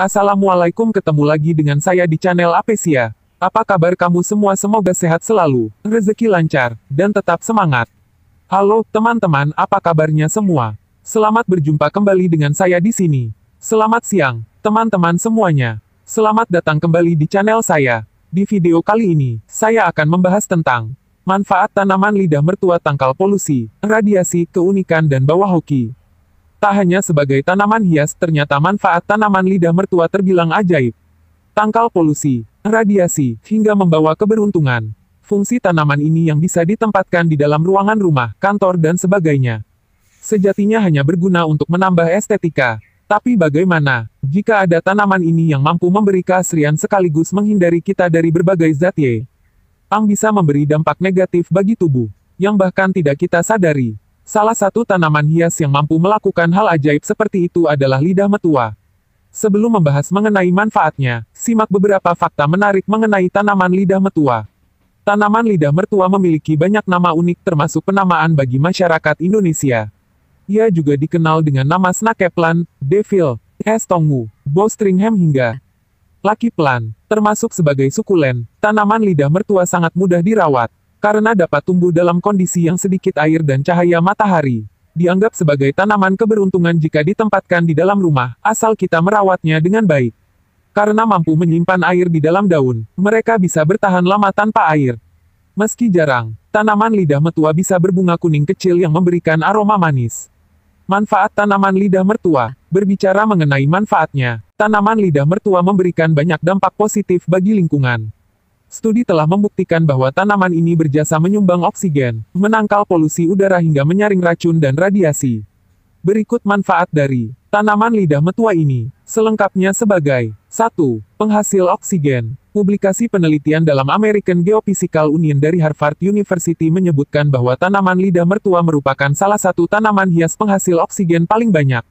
Assalamualaikum, ketemu lagi dengan saya di channel Apesia. Apa kabar kamu semua? Semoga sehat selalu, rezeki lancar, dan tetap semangat. Halo teman-teman, apa kabarnya semua? Selamat berjumpa kembali dengan saya di sini. Selamat siang, teman-teman semuanya. Selamat datang kembali di channel saya. Di video kali ini, saya akan membahas tentang manfaat tanaman lidah mertua tangkal polusi, radiasi, keunikan dan bawah hoki. Tak hanya sebagai tanaman hias, ternyata manfaat tanaman lidah mertua terbilang ajaib. Tangkal polusi, radiasi, hingga membawa keberuntungan. Fungsi tanaman ini yang bisa ditempatkan di dalam ruangan rumah, kantor dan sebagainya. Sejatinya hanya berguna untuk menambah estetika. Tapi bagaimana, jika ada tanaman ini yang mampu memberi keasrian sekaligus menghindari kita dari berbagai zat yang bisa memberi dampak negatif bagi tubuh, yang bahkan tidak kita sadari. Salah satu tanaman hias yang mampu melakukan hal ajaib seperti itu adalah lidah mertua. Sebelum membahas mengenai manfaatnya, simak beberapa fakta menarik mengenai tanaman lidah mertua. Tanaman lidah mertua memiliki banyak nama unik termasuk penamaan bagi masyarakat Indonesia. Ia juga dikenal dengan nama snake plant, devil, estongu, bostringham hingga lucky plant. Termasuk sebagai sukulen, tanaman lidah mertua sangat mudah dirawat. Karena dapat tumbuh dalam kondisi yang sedikit air dan cahaya matahari. Dianggap sebagai tanaman keberuntungan jika ditempatkan di dalam rumah, asal kita merawatnya dengan baik. Karena mampu menyimpan air di dalam daun, mereka bisa bertahan lama tanpa air. Meski jarang, tanaman lidah mertua bisa berbunga kuning kecil yang memberikan aroma manis. Manfaat tanaman lidah mertua. Berbicara mengenai manfaatnya, tanaman lidah mertua memberikan banyak dampak positif bagi lingkungan. Studi telah membuktikan bahwa tanaman ini berjasa menyumbang oksigen, menangkal polusi udara hingga menyaring racun dan radiasi. Berikut manfaat dari tanaman lidah mertua ini, selengkapnya sebagai 1. Penghasil oksigen. Publikasi penelitian dalam American Geophysical Union dari Harvard University menyebutkan bahwa tanaman lidah mertua merupakan salah satu tanaman hias penghasil oksigen paling banyak.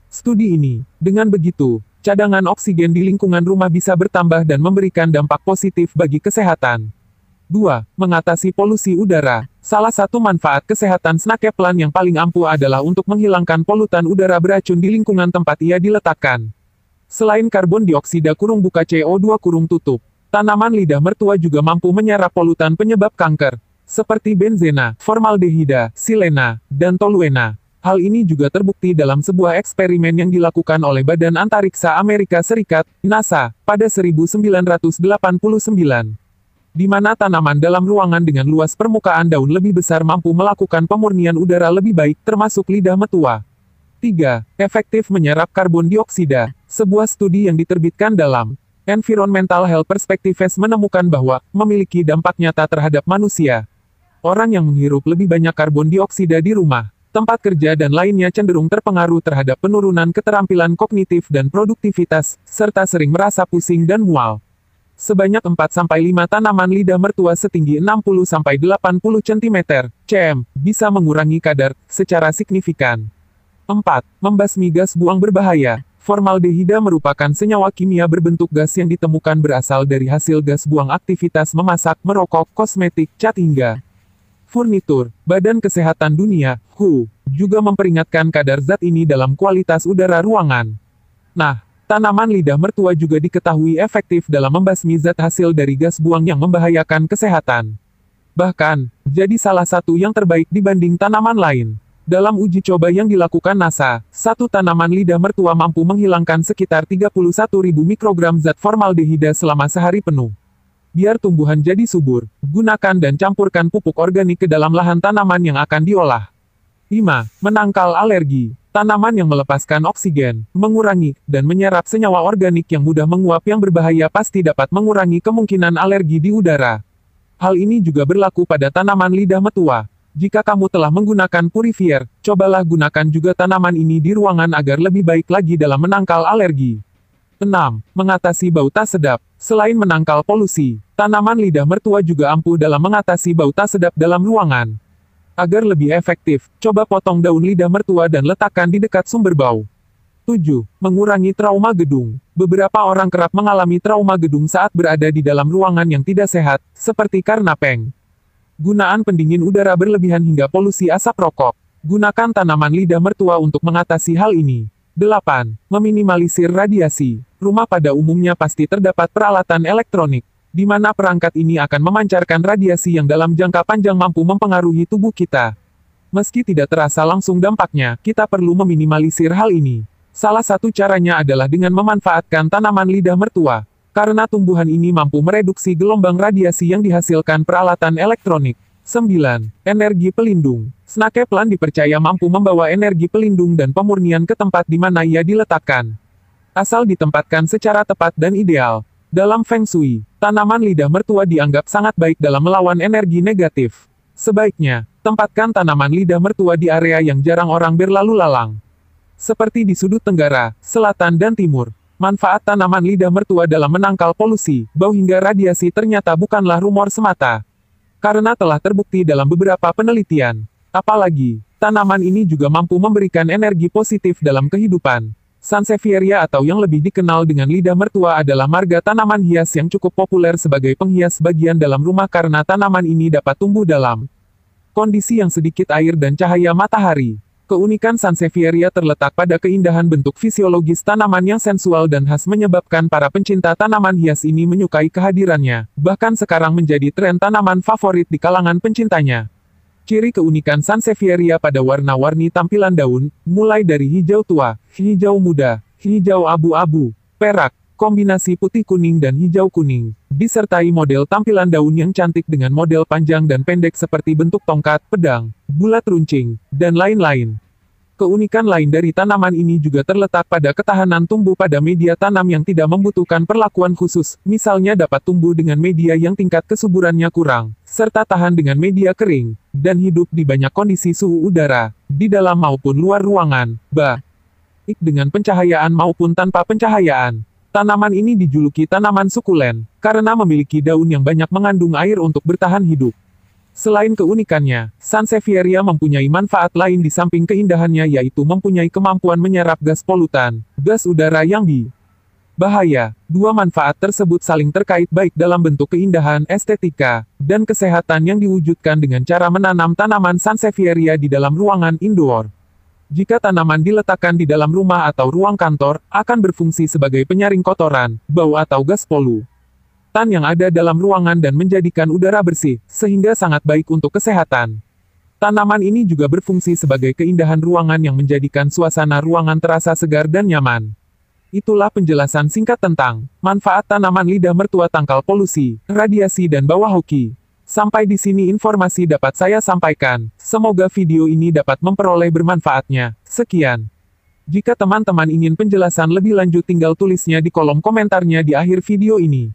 Studi ini, dengan begitu, cadangan oksigen di lingkungan rumah bisa bertambah dan memberikan dampak positif bagi kesehatan. 2. Mengatasi polusi udara. Salah satu manfaat kesehatan snake plant yang paling ampuh adalah untuk menghilangkan polutan udara beracun di lingkungan tempat ia diletakkan. Selain karbon dioksida (CO2), tanaman lidah mertua juga mampu menyerap polutan penyebab kanker, seperti benzena, formaldehida, silena, dan toluena. Hal ini juga terbukti dalam sebuah eksperimen yang dilakukan oleh Badan Antariksa Amerika Serikat, NASA, pada 1989. Di mana tanaman dalam ruangan dengan luas permukaan daun lebih besar mampu melakukan pemurnian udara lebih baik, termasuk lidah mertua. 3. Efektif menyerap karbon dioksida. Sebuah studi yang diterbitkan dalam Environmental Health Perspectives menemukan bahwa memiliki dampak nyata terhadap manusia. Orang yang menghirup lebih banyak karbon dioksida di rumah, tempat kerja dan lainnya cenderung terpengaruh terhadap penurunan keterampilan kognitif dan produktivitas, serta sering merasa pusing dan mual. Sebanyak 4-5 tanaman lidah mertua setinggi 60-80 cm, cm, bisa mengurangi kadar secara signifikan. 4. Membasmi gas buang berbahaya. Formaldehida merupakan senyawa kimia berbentuk gas yang ditemukan berasal dari hasil gas buang aktivitas memasak, merokok, kosmetik, cat hingga furnitur. Badan Kesehatan Dunia, WHO, juga memperingatkan kadar zat ini dalam kualitas udara ruangan. Nah, tanaman lidah mertua juga diketahui efektif dalam membasmi zat hasil dari gas buang yang membahayakan kesehatan. Bahkan, jadi salah satu yang terbaik dibanding tanaman lain. Dalam uji coba yang dilakukan NASA, satu tanaman lidah mertua mampu menghilangkan sekitar 31.000 mikrogram zat formaldehida selama sehari penuh. Biar tumbuhan jadi subur, gunakan dan campurkan pupuk organik ke dalam lahan tanaman yang akan diolah. 5. Menangkal alergi. Tanaman yang melepaskan oksigen, mengurangi, dan menyerap senyawa organik yang mudah menguap yang berbahaya pasti dapat mengurangi kemungkinan alergi di udara. Hal ini juga berlaku pada tanaman lidah mertua. Jika kamu telah menggunakan purifier, cobalah gunakan juga tanaman ini di ruangan agar lebih baik lagi dalam menangkal alergi. 6. Mengatasi bau tak sedap. Selain menangkal polusi, tanaman lidah mertua juga ampuh dalam mengatasi bau tak sedap dalam ruangan. Agar lebih efektif, coba potong daun lidah mertua dan letakkan di dekat sumber bau. 7. Mengurangi trauma gedung. Beberapa orang kerap mengalami trauma gedung saat berada di dalam ruangan yang tidak sehat, seperti karena gunaan pendingin udara berlebihan hingga polusi asap rokok. Gunakan tanaman lidah mertua untuk mengatasi hal ini. 8. Meminimalisir radiasi. Rumah pada umumnya pasti terdapat peralatan elektronik, di mana perangkat ini akan memancarkan radiasi yang dalam jangka panjang mampu mempengaruhi tubuh kita. Meski tidak terasa langsung dampaknya, kita perlu meminimalisir hal ini. Salah satu caranya adalah dengan memanfaatkan tanaman lidah mertua, karena tumbuhan ini mampu mereduksi gelombang radiasi yang dihasilkan peralatan elektronik. 9. Energi pelindung. Snake plant dipercaya mampu membawa energi pelindung dan pemurnian ke tempat di mana ia diletakkan. Asal ditempatkan secara tepat dan ideal. Dalam Feng Shui, tanaman lidah mertua dianggap sangat baik dalam melawan energi negatif. Sebaiknya, tempatkan tanaman lidah mertua di area yang jarang orang berlalu lalang. Seperti di sudut tenggara, selatan dan timur. Manfaat tanaman lidah mertua dalam menangkal polusi, bau hingga radiasi ternyata bukanlah rumor semata. Karena telah terbukti dalam beberapa penelitian. Apalagi, tanaman ini juga mampu memberikan energi positif dalam kehidupan. Sansevieria atau yang lebih dikenal dengan lidah mertua adalah marga tanaman hias yang cukup populer sebagai penghias bagian dalam rumah karena tanaman ini dapat tumbuh dalam kondisi yang sedikit air dan cahaya matahari. Keunikan Sansevieria terletak pada keindahan bentuk fisiologis tanaman yang sensual dan khas menyebabkan para pencinta tanaman hias ini menyukai kehadirannya, bahkan sekarang menjadi tren tanaman favorit di kalangan pencintanya. Ciri keunikan Sansevieria pada warna-warni tampilan daun, mulai dari hijau tua, hijau muda, hijau abu-abu, perak, kombinasi putih kuning dan hijau kuning, disertai model tampilan daun yang cantik dengan model panjang dan pendek seperti bentuk tongkat, pedang, bulat runcing, dan lain-lain. Keunikan lain dari tanaman ini juga terletak pada ketahanan tumbuh pada media tanam yang tidak membutuhkan perlakuan khusus, misalnya dapat tumbuh dengan media yang tingkat kesuburannya kurang, serta tahan dengan media kering, dan hidup di banyak kondisi suhu udara, di dalam maupun luar ruangan, baik dengan pencahayaan maupun tanpa pencahayaan. Tanaman ini dijuluki tanaman sukulen, karena memiliki daun yang banyak mengandung air untuk bertahan hidup. Selain keunikannya, Sansevieria mempunyai manfaat lain di samping keindahannya yaitu mempunyai kemampuan menyerap gas polutan, gas udara yang bahaya. Dua manfaat tersebut saling terkait baik dalam bentuk keindahan, estetika, dan kesehatan yang diwujudkan dengan cara menanam tanaman Sansevieria di dalam ruangan indoor. Jika tanaman diletakkan di dalam rumah atau ruang kantor, akan berfungsi sebagai penyaring kotoran, bau atau gas polutan yang ada dalam ruangan dan menjadikan udara bersih, sehingga sangat baik untuk kesehatan. Tanaman ini juga berfungsi sebagai keindahan ruangan yang menjadikan suasana ruangan terasa segar dan nyaman. Itulah penjelasan singkat tentang manfaat tanaman lidah mertua tangkal polusi, radiasi dan bawah hoki. Sampai di sini informasi dapat saya sampaikan. Semoga video ini dapat memperoleh bermanfaatnya. Sekian. Jika teman-teman ingin penjelasan lebih lanjut tinggal tulisnya di kolom komentarnya di akhir video ini.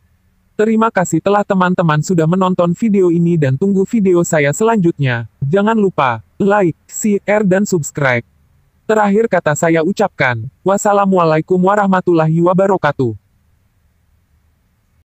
Terima kasih telah teman-teman sudah menonton video ini dan tunggu video saya selanjutnya. Jangan lupa like, share dan subscribe. Terakhir kata saya ucapkan, wassalamualaikum warahmatullahi wabarakatuh.